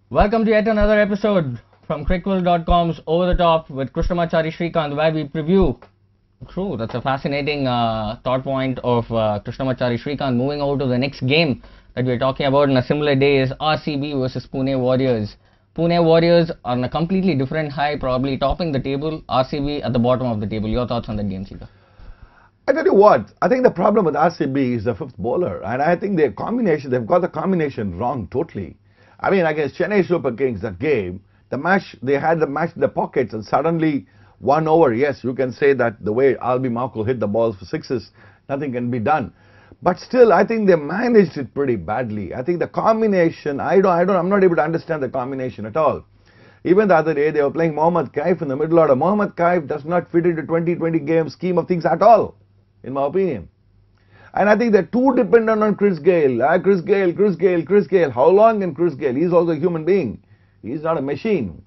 Welcome to yet another episode from Crickville.com's Over the Top with Krishnamachari Srikanth, where we preview. True, that's a fascinating thought point of Krishnamachari Srikanth. Moving over to the next game that we're talking about in a similar day is RCB versus Pune Warriors. Pune Warriors are on a completely different high, probably topping the table. RCB at the bottom of the table. Your thoughts on that game, Chika? I tell you what, I think the problem with RCB is the fifth bowler, and I think they've got the combination wrong totally. I mean, against Chennai Super Kings, that game, they had the match in the pockets, and suddenly 1 over. Yes, you can say that the way Albi Markle hit the balls for sixes, nothing can be done. But still, I think they managed it pretty badly. I think the combination, I'm not able to understand the combination at all. Even the other day, they were playing Mohammad Kaif in the middle order. Mohammad Kaif does not fit into 2020 game scheme of things at all, in my opinion. And I think they're too dependent on Chris Gayle. Chris Gayle. How long can Chris Gayle? He's also a human being. He's not a machine.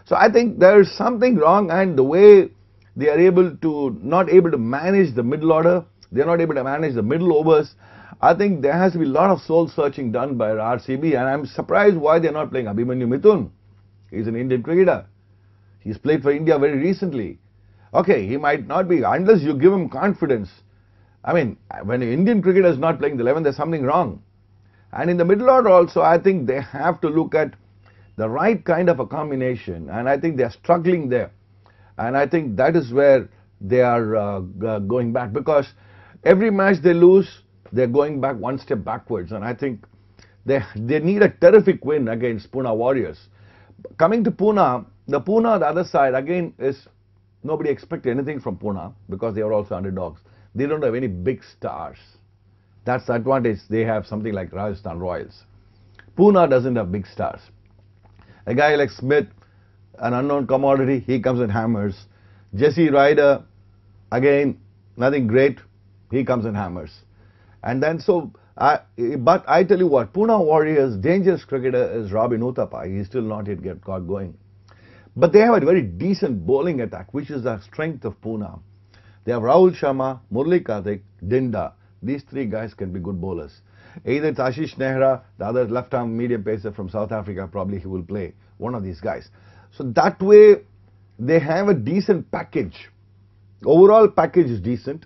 So I think there's something wrong, and the way they are not able to manage the middle order, they're not able to manage the middle overs. I think there has to be a lot of soul searching done by RCB, and I'm surprised why they're not playing Abhimanyu Mithun. He's an Indian cricketer. He's played for India very recently. Okay, he might not be, unless you give him confidence. I mean, when an Indian cricketer is not playing the 11, there's something wrong. And in the middle order also, I think they have to look at the right kind of a combination, and I think they're struggling there. And I think that is where they are going back, because every match they lose, they're going back one step backwards. And I think they need a terrific win against Pune Warriors. Coming to Pune, the other side, again, is nobody expected anything from Pune because they are also underdogs. They don't have any big stars. That's the advantage. They have something like Rajasthan Royals. Pune doesn't have big stars. A guy like Smith, an unknown commodity, he comes and hammers. Jesse Ryder, again, nothing great, he comes and hammers. And then but I tell you what, Pune Warriors' dangerous cricketer is Robin Uthappa. He's still not yet got going. But they have a very decent bowling attack, which is the strength of Pune. They have Rahul Sharma, Murali Karthik, Dinda. These three guys can be good bowlers. Either it's Ashish Nehra, the other left-arm medium pacer from South Africa, probably he will play, one of these guys. So that way, they have a decent package. Overall package is decent,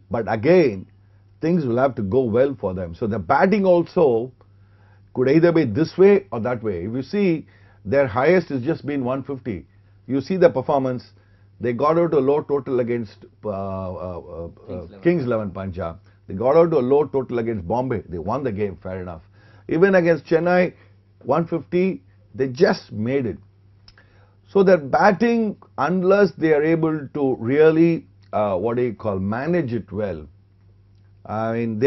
but again, things will have to go well for them. So the batting also could either be this way or that way. If you see, their highest has just been 150. You see the performance. They got out to a low total against Kings 11 Punjab. They got out to a low total against Bombay. They won the game, fair enough. Even against Chennai, 150, they just made it. So their batting, unless they are able to really, manage it well, I mean,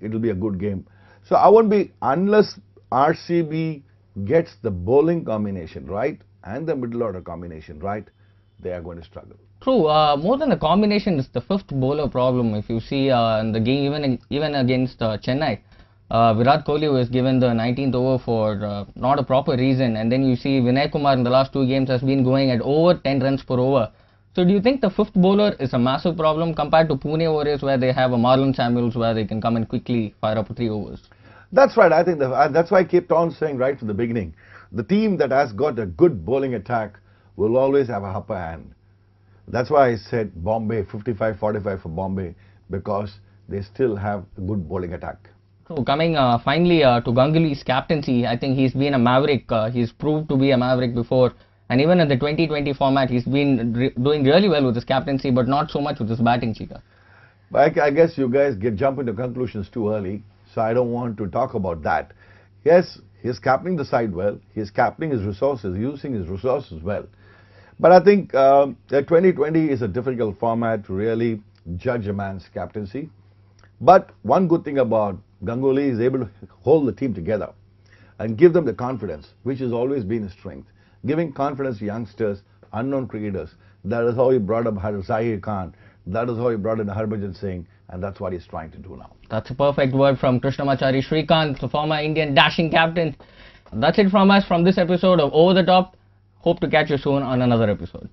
it'll be a good game. So I won't be, unless RCB gets the bowling combination right and the middle order combination right, they are going to struggle. True, more than the combination, it's the fifth bowler problem. If you see in the game, even against Chennai, Virat Kohli was given the 19th over for not a proper reason, and then you see Vinay Kumar in the last two games has been going at over 10 runs per over. So do you think the fifth bowler is a massive problem compared to Pune Warriors, where they have a Marlon Samuels where they can come and quickly fire up 3 overs? That's right. I think that's why I kept on saying right from the beginning, the team that has got a good bowling attack will always have a upper hand. That's why I said Bombay, 55-45 for Bombay, because they still have a good bowling attack. So coming finally to Ganguly's captaincy, I think he's been a maverick. He's proved to be a maverick before. And even in the 2020 format, he's been doing really well with his captaincy, but not so much with his batting, Chika. I guess you guys jump into conclusions too early, so I don't want to talk about that. Yes, he's captaining the side well. He's captaining his resources, using his resources well. But I think 2020 is a difficult format to really judge a man's captaincy. But one good thing about Ganguly is able to hold the team together and give them the confidence, which has always been his strength. Giving confidence to youngsters, unknown cricketers. That is how he brought up Zahir Khan. That is how he brought in Harbhajan Singh, and that's what he's trying to do now. That's a perfect word from Krishnamachari Srikanth, the former Indian dashing captain. That's it from us from this episode of Over the Top. Hope to catch you soon on another episode.